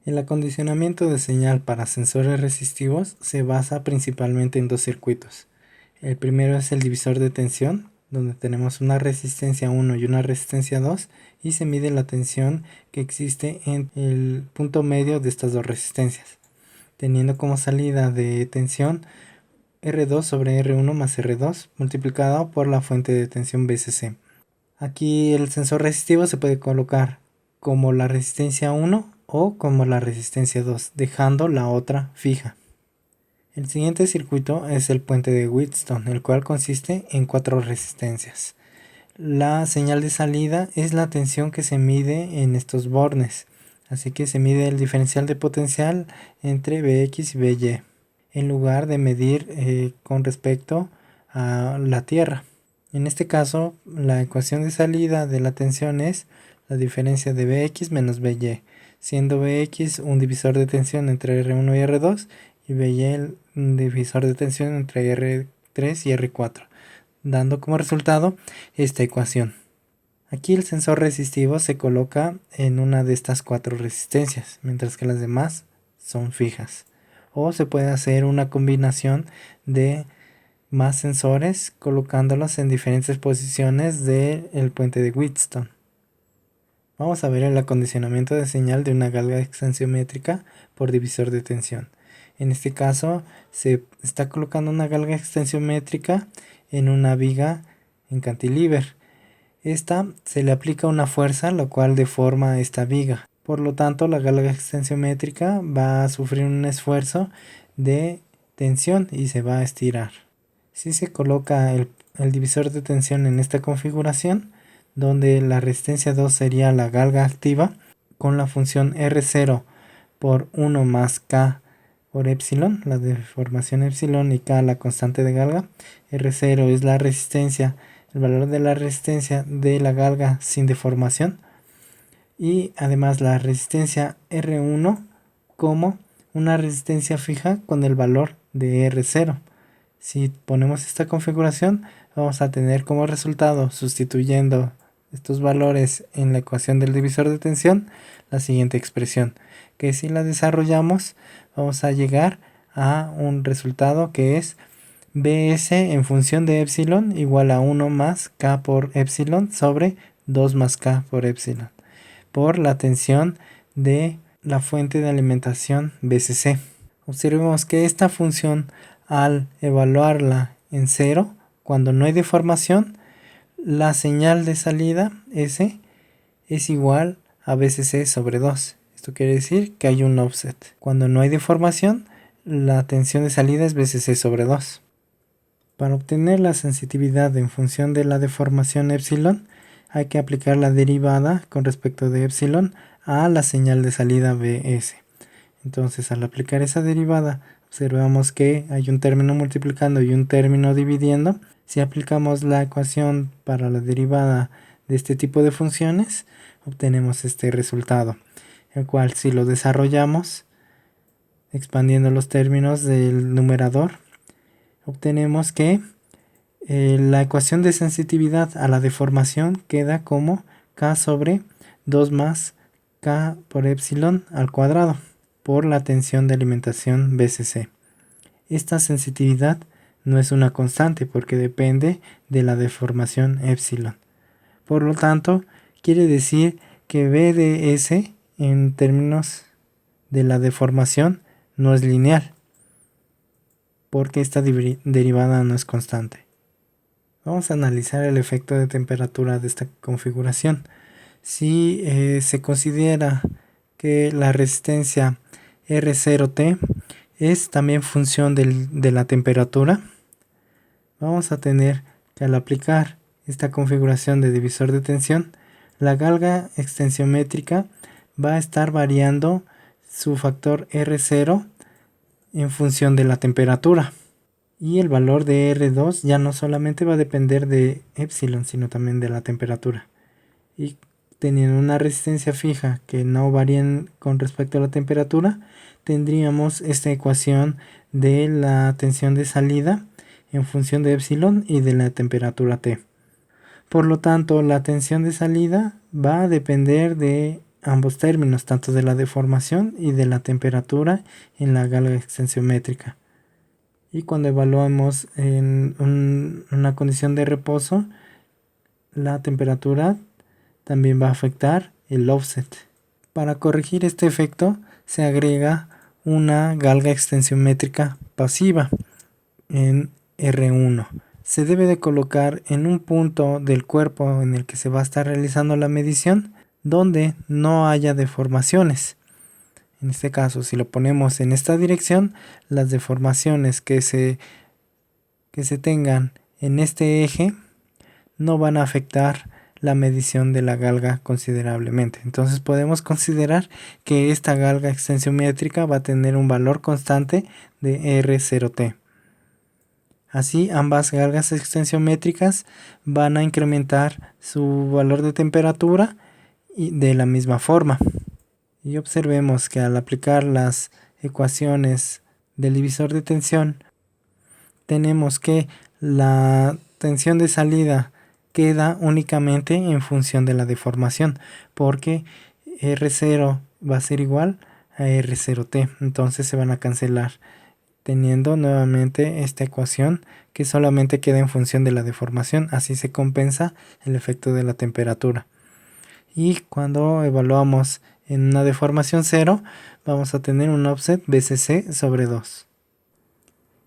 El acondicionamiento de señal para sensores resistivos se basa principalmente en dos circuitos. El primero es el divisor de tensión, donde tenemos una resistencia 1 y una resistencia 2 y se mide la tensión que existe en el punto medio de estas dos resistencias, teniendo como salida de tensión R2 sobre R1 más R2 multiplicado por la fuente de tensión VCC. Aquí el sensor resistivo se puede colocar como la resistencia 1 o como la resistencia 2, dejando la otra fija. El siguiente circuito es el puente de Wheatstone, el cual consiste en 4 resistencias. La señal de salida es la tensión que se mide en estos bornes, así que se mide el diferencial de potencial entre Vx y Vy, en lugar de medir con respecto a la Tierra. En este caso, la ecuación de salida de la tensión es la diferencia de Vx menos Vy, siendo Vx un divisor de tensión entre R1 y R2 y Vy un divisor de tensión entre R3 y R4, dando como resultado esta ecuación. Aquí el sensor resistivo se coloca en una de estas 4 resistencias, mientras que las demás son fijas. O se puede hacer una combinación de más sensores colocándolos en diferentes posiciones del puente de Wheatstone. Vamos a ver el acondicionamiento de señal de una galga extensiométrica por divisor de tensión. En este caso se está colocando una galga extensiométrica en una viga en cantilever. Esta se le aplica una fuerza la cual deforma esta viga. Por lo tanto, la galga extensiométrica va a sufrir un esfuerzo de tensión y se va a estirar. Si se coloca el divisor de tensión en esta configuración, donde la resistencia 2 sería la galga activa, con la función R0 por 1 más K por epsilon, la deformación epsilon, y K la constante de galga. R0 es la resistencia, el valor de la resistencia de la galga sin deformación, y además la resistencia R1 como una resistencia fija con el valor de R0. Si ponemos esta configuración, vamos a tener como resultado, sustituyendo estos valores en la ecuación del divisor de tensión, la siguiente expresión, que si la desarrollamos vamos a llegar a un resultado que es Bs en función de epsilon igual a 1 más K por epsilon sobre 2 más K por epsilon, por la tensión de la fuente de alimentación VCC. Observemos que esta función, al evaluarla en 0, cuando no hay deformación, la señal de salida S es igual a VCC sobre 2. Esto quiere decir que hay un offset. Cuando no hay deformación, la tensión de salida es VCC sobre 2. Para obtener la sensitividad en función de la deformación epsilon, hay que aplicar la derivada con respecto de epsilon a la señal de salida Vs. Entonces, al aplicar esa derivada, observamos que hay un término multiplicando y un término dividiendo. Si aplicamos la ecuación para la derivada de este tipo de funciones, obtenemos este resultado, el cual, si lo desarrollamos expandiendo los términos del numerador, obtenemos que la ecuación de sensitividad a la deformación queda como K sobre 2 más K por epsilon al cuadrado por la tensión de alimentación VCC. Esta sensitividad no es una constante porque depende de la deformación epsilon. Por lo tanto, quiere decir que V de S en términos de la deformación no es lineal, porque esta derivada no es constante. Vamos a analizar el efecto de temperatura de esta configuración. Si se considera que la resistencia R0T es también función de la temperatura, vamos a tener que, al aplicar esta configuración de divisor de tensión, la galga extensiométrica va a estar variando su factor R0 en función de la temperatura. Y el valor de R2 ya no solamente va a depender de epsilon, sino también de la temperatura. Y teniendo una resistencia fija que no varía con respecto a la temperatura, tendríamos esta ecuación de la tensión de salida en función de epsilon y de la temperatura T. Por lo tanto, la tensión de salida va a depender de ambos términos, tanto de la deformación y de la temperatura en la galga extensiométrica. Y cuando evaluamos en una condición de reposo, la temperatura también va a afectar el offset. Para corregir este efecto se agrega una galga extensiométrica pasiva en R1. Se debe de colocar en un punto del cuerpo en el que se va a estar realizando la medición donde no haya deformaciones. En este caso, si lo ponemos en esta dirección, las deformaciones que se tengan en este eje no van a afectar la medición de la galga considerablemente. Entonces podemos considerar que esta galga extensiométrica va a tener un valor constante de R0T. Así, ambas galgas extensiométricas van a incrementar su valor de temperatura y de la misma forma. Y observemos que al aplicar las ecuaciones del divisor de tensión, tenemos que la tensión de salida queda únicamente en función de la deformación, porque R0 va a ser igual a R0T, entonces se van a cancelar, teniendo nuevamente esta ecuación que solamente queda en función de la deformación. Así se compensa el efecto de la temperatura. Y cuando evaluamos en una deformación 0, vamos a tener un offset BCC sobre 2.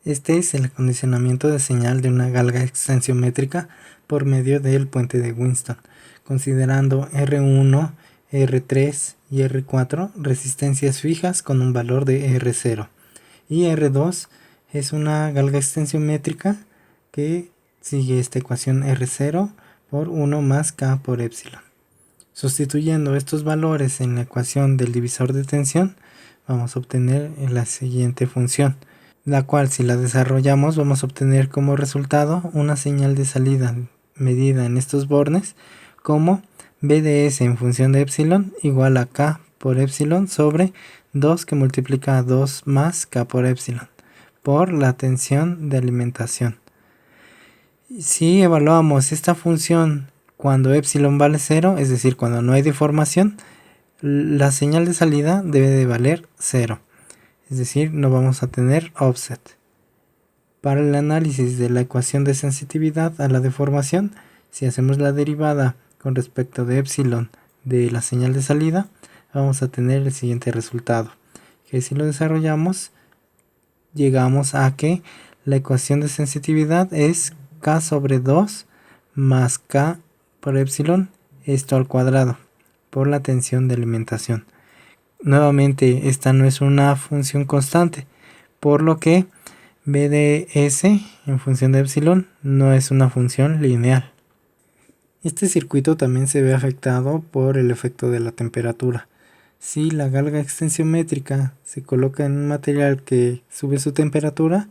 Este es el acondicionamiento de señal de una galga extensiométrica por medio del puente de Winston, considerando R1, R3 y R4 resistencias fijas con un valor de R0. Y R2 es una galga extensiométrica que sigue esta ecuación R0 por 1 más K por epsilon. Sustituyendo estos valores en la ecuación del divisor de tensión, vamos a obtener la siguiente función, la cual, si la desarrollamos, vamos a obtener como resultado una señal de salida medida en estos bornes como BDS en función de epsilon igual a K por epsilon sobre 2 que multiplica a 2 más K por epsilon por la tensión de alimentación. Si evaluamos esta función cuando epsilon vale 0, es decir, cuando no hay deformación, la señal de salida debe de valer 0. Es decir, no vamos a tener offset. Para el análisis de la ecuación de sensitividad a la deformación, si hacemos la derivada con respecto de epsilon de la señal de salida, vamos a tener el siguiente resultado, que si lo desarrollamos, llegamos a que la ecuación de sensitividad es K sobre 2 más K por epsilon, esto al cuadrado, por la tensión de alimentación. Nuevamente, esta no es una función constante, por lo que BDS en función de epsilon no es una función lineal. Este circuito también se ve afectado por el efecto de la temperatura. Si la galga extensiométrica se coloca en un material que sube su temperatura,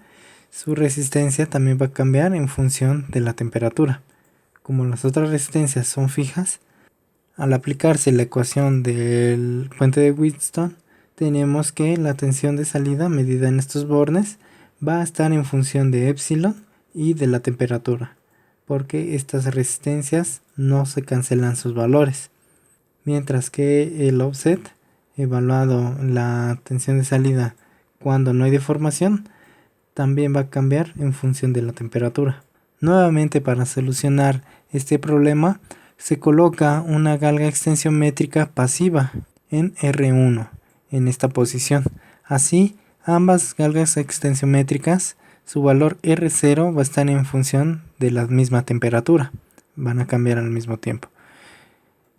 su resistencia también va a cambiar en función de la temperatura. Como las otras resistencias son fijas, al aplicarse la ecuación del puente de Winston, tenemos que la tensión de salida medida en estos bornes va a estar en función de epsilon y de la temperatura, porque estas resistencias no se cancelan sus valores. Mientras que el offset, evaluado la tensión de salida cuando no hay deformación, también va a cambiar en función de la temperatura. Nuevamente, para solucionar este problema, se coloca una galga extensiométrica pasiva en R1 en esta posición. Así, ambas galgas extensiométricas, su valor R0 va a estar en función de la misma temperatura. Van a cambiar al mismo tiempo.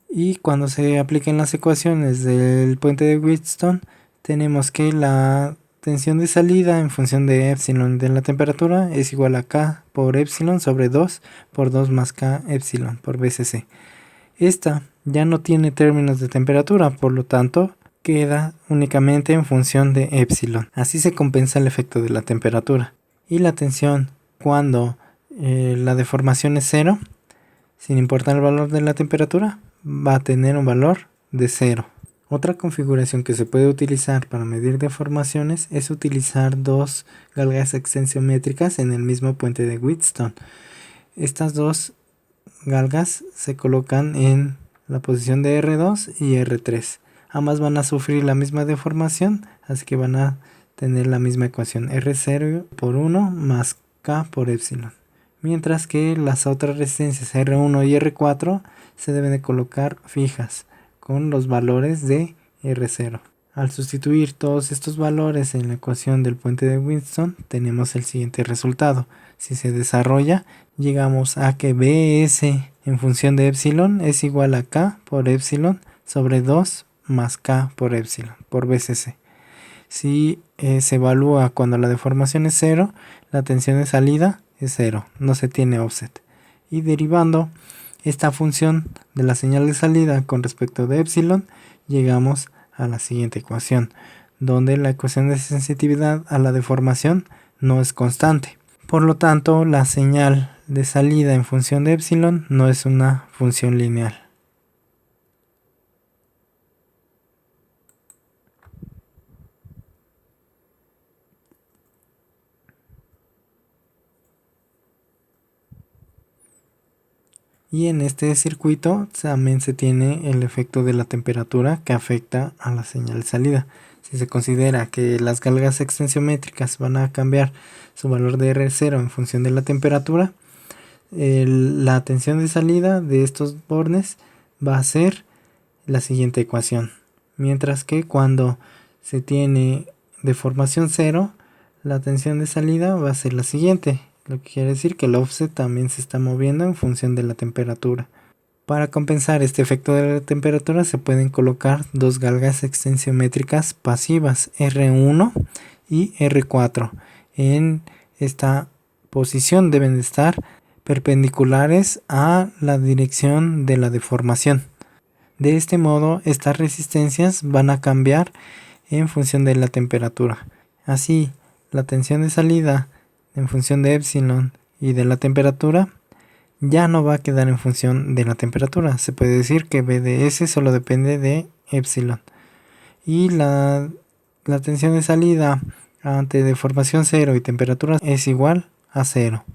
Y cuando se apliquen las ecuaciones del puente de Winston, tenemos que la tensión de salida en función de epsilon de la temperatura es igual a K por epsilon sobre 2 por 2 más K epsilon por BCC. Esta ya no tiene términos de temperatura, por lo tanto queda únicamente en función de epsilon. Así se compensa el efecto de la temperatura. Y la tensión cuando la deformación es 0, sin importar el valor de la temperatura, va a tener un valor de 0. Otra configuración que se puede utilizar para medir deformaciones es utilizar dos galgas extensiométricas en el mismo puente de Winston. Estas dos galgas se colocan en la posición de R2 y R3. Ambas van a sufrir la misma deformación, así que van a tener la misma ecuación, R0 por 1 más K por epsilon. Mientras que las otras resistencias R1 y R4 se deben de colocar fijas con los valores de R0. Al sustituir todos estos valores en la ecuación del puente de Wheatstone, tenemos el siguiente resultado. Si se desarrolla, llegamos a que Bs en función de epsilon es igual a K por epsilon sobre 2 más K por epsilon por BCC. Si se evalúa cuando la deformación es 0, la tensión de salida es 0, no se tiene offset. Y derivando esta función de la señal de salida con respecto de epsilon, llegamos a la siguiente ecuación, donde la ecuación de sensitividad a la deformación no es constante. Por lo tanto, la señal de salida en función de epsilon no es una función lineal. Y en este circuito también se tiene el efecto de la temperatura que afecta a la señal de salida. Si se considera que las galgas extensiométricas van a cambiar su valor de R0 en función de la temperatura, la tensión de salida de estos bornes va a ser la siguiente ecuación. Mientras que cuando se tiene deformación 0, la tensión de salida va a ser la siguiente. Lo que quiere decir que el offset también se está moviendo en función de la temperatura. Para compensar este efecto de la temperatura se pueden colocar dos galgas extensiométricas pasivas R1 y R4. En esta posición deben de estar perpendiculares a la dirección de la deformación. De este modo, estas resistencias van a cambiar en función de la temperatura. Así, la tensión de salida en función de epsilon y de la temperatura ya no va a quedar en función de la temperatura. Se puede decir que BDS solo depende de epsilon. Y la tensión de salida ante deformación 0 y temperatura es igual a 0.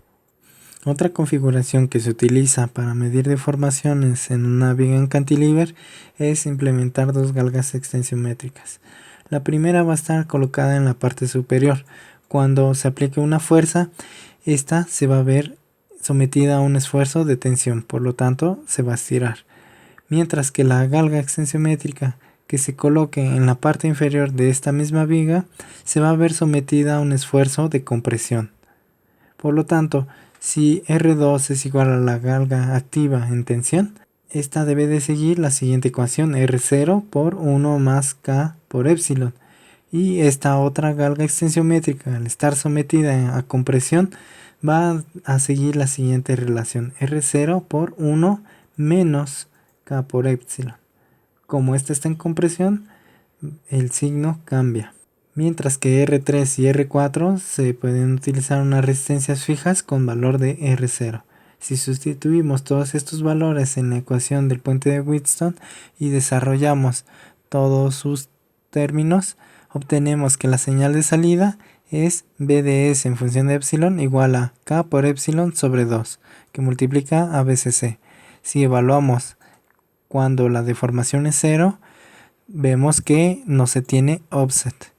Otra configuración que se utiliza para medir deformaciones en una viga en cantilever es implementar dos galgas extensiométricas. La primera va a estar colocada en la parte superior. Cuando se aplique una fuerza, esta se va a ver sometida a un esfuerzo de tensión, por lo tanto se va a estirar. Mientras que la galga extensiométrica que se coloque en la parte inferior de esta misma viga se va a ver sometida a un esfuerzo de compresión. Por lo tanto, si R2 es igual a la galga activa en tensión, esta debe de seguir la siguiente ecuación, R0 por 1 más K por epsilon. Y esta otra galga extensiométrica, al estar sometida a compresión, va a seguir la siguiente relación, R0 por 1 menos K por epsilon. Como esta está en compresión, el signo cambia. Mientras que R3 y R4 se pueden utilizar unas resistencias fijas con valor de R0. Si sustituimos todos estos valores en la ecuación del puente de Wheatstone y desarrollamos todos sus términos, obtenemos que la señal de salida es BDS en función de epsilon igual a K por epsilon sobre 2, que multiplica a BCC. Si evaluamos cuando la deformación es 0, vemos que no se tiene offset.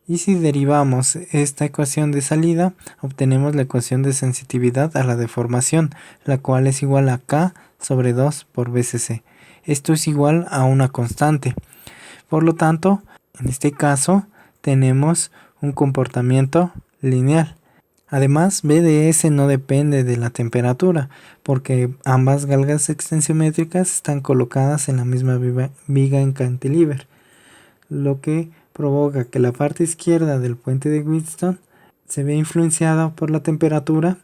Y si derivamos esta ecuación de salida, obtenemos la ecuación de sensitividad a la deformación, la cual es igual a K sobre 2 por BCC. Esto es igual a una constante. Por lo tanto, en este caso, tenemos un comportamiento lineal. Además, BDS no depende de la temperatura, porque ambas galgas extensiométricas están colocadas en la misma viga en cantilever, lo que provoca que la parte izquierda del puente de Wheatstone se ve influenciada por la temperatura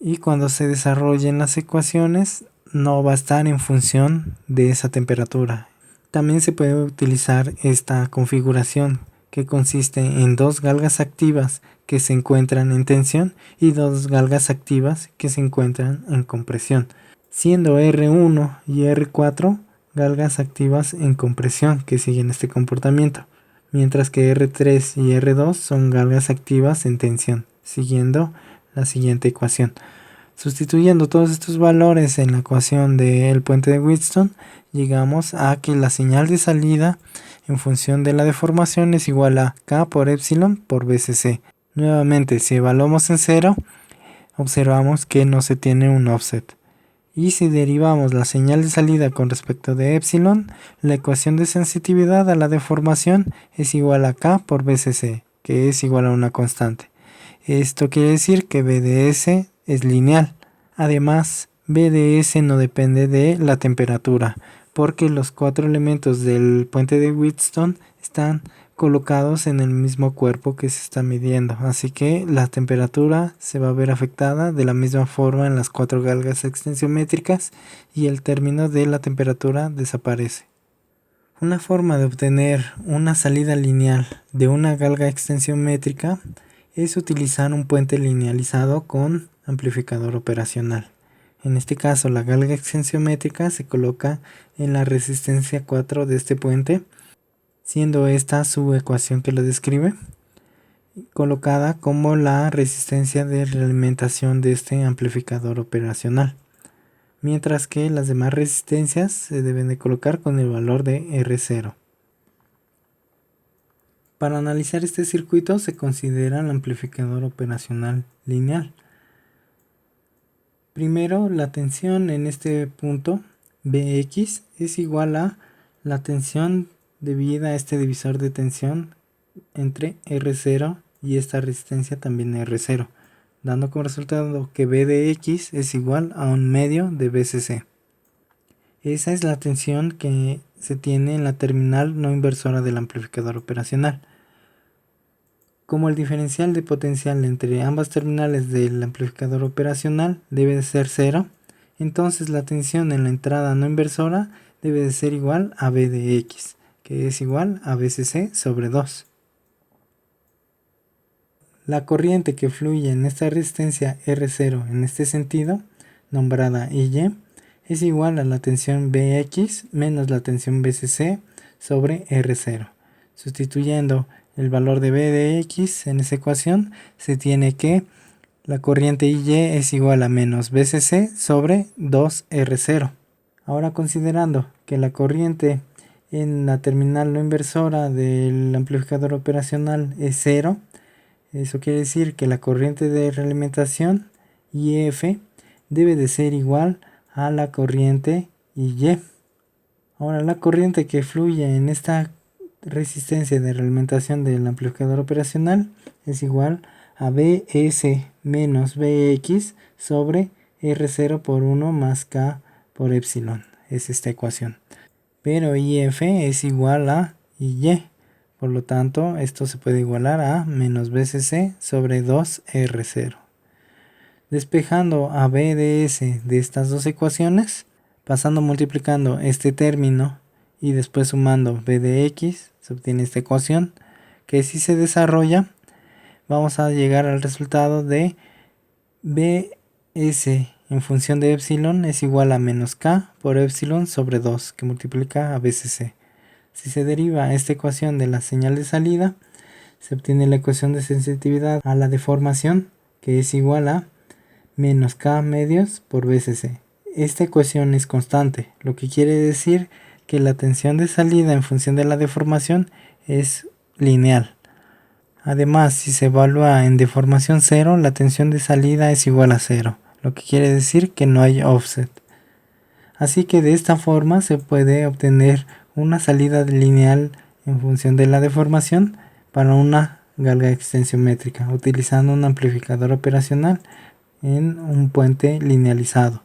y cuando se desarrollen las ecuaciones no va a estar en función de esa temperatura. También se puede utilizar esta configuración que consiste en dos galgas activas que se encuentran en tensión y dos galgas activas que se encuentran en compresión, siendo R1 y R4 galgas activas en compresión que siguen este comportamiento, mientras que R3 y R2 son galgas activas en tensión, siguiendo la siguiente ecuación. Sustituyendo todos estos valores en la ecuación del puente de Wheatstone, llegamos a que la señal de salida en función de la deformación es igual a K por epsilon por BCC. Nuevamente, si evaluamos en 0, observamos que no se tiene un offset. Y si derivamos la señal de salida con respecto de epsilon, la ecuación de sensitividad a la deformación es igual a K por BCC, que es igual a una constante. Esto quiere decir que BDS es lineal. Además, BDS no depende de la temperatura, porque los 4 elementos del puente de Wheatstone están colocados en el mismo cuerpo que se está midiendo, así que la temperatura se va a ver afectada de la misma forma en las 4 galgas extensiométricas y el término de la temperatura desaparece. Una forma de obtener una salida lineal de una galga extensiométrica es utilizar un puente linealizado con amplificador operacional. En este caso, la galga extensiométrica se coloca en la resistencia 4 de este puente, siendo esta su ecuación que lo describe, colocada como la resistencia de realimentación de este amplificador operacional, mientras que las demás resistencias se deben de colocar con el valor de R0. Para analizar este circuito se considera el amplificador operacional lineal. Primero, la tensión en este punto Bx es igual a la tensión debida a este divisor de tensión entre R0 y esta resistencia también R0, dando como resultado que B de X es igual a 1/2 de BCC. Esa es la tensión que se tiene en la terminal no inversora del amplificador operacional. Como el diferencial de potencial entre ambas terminales del amplificador operacional debe de ser 0, entonces la tensión en la entrada no inversora debe de ser igual a B de X, que es igual a BCC sobre 2. La corriente que fluye en esta resistencia R0 en este sentido, nombrada IY, es igual a la tensión Bx menos la tensión BCC sobre R0. Sustituyendo el valor de B de X en esa ecuación, se tiene que la corriente IY es igual a menos BCC sobre 2R0. Ahora, considerando que la corriente en la terminal no inversora del amplificador operacional es 0, eso quiere decir que la corriente de realimentación IF debe de ser igual a la corriente IY. Ahora, la corriente que fluye en esta resistencia de realimentación del amplificador operacional es igual a BS menos BX sobre R0 por 1 más K por epsilon. Es esta ecuación. Pero IF es igual a IY. Por lo tanto, esto se puede igualar a menos BCC sobre 2R0. Despejando a BDS de estas dos ecuaciones, pasando multiplicando este término y después sumando B de X, se obtiene esta ecuación que, si se desarrolla, vamos a llegar al resultado de BS en función de epsilon es igual a menos K por epsilon sobre 2, que multiplica a BCC. Si se deriva esta ecuación de la señal de salida, se obtiene la ecuación de sensitividad a la deformación, que es igual a menos K medios por BCC. Esta ecuación es constante, lo que quiere decir que la tensión de salida en función de la deformación es lineal. Además, si se evalúa en deformación 0, la tensión de salida es igual a 0, lo que quiere decir que no hay offset. Así que de esta forma se puede obtener una salida lineal en función de la deformación para una galga extensiométrica, utilizando un amplificador operacional en un puente linealizado.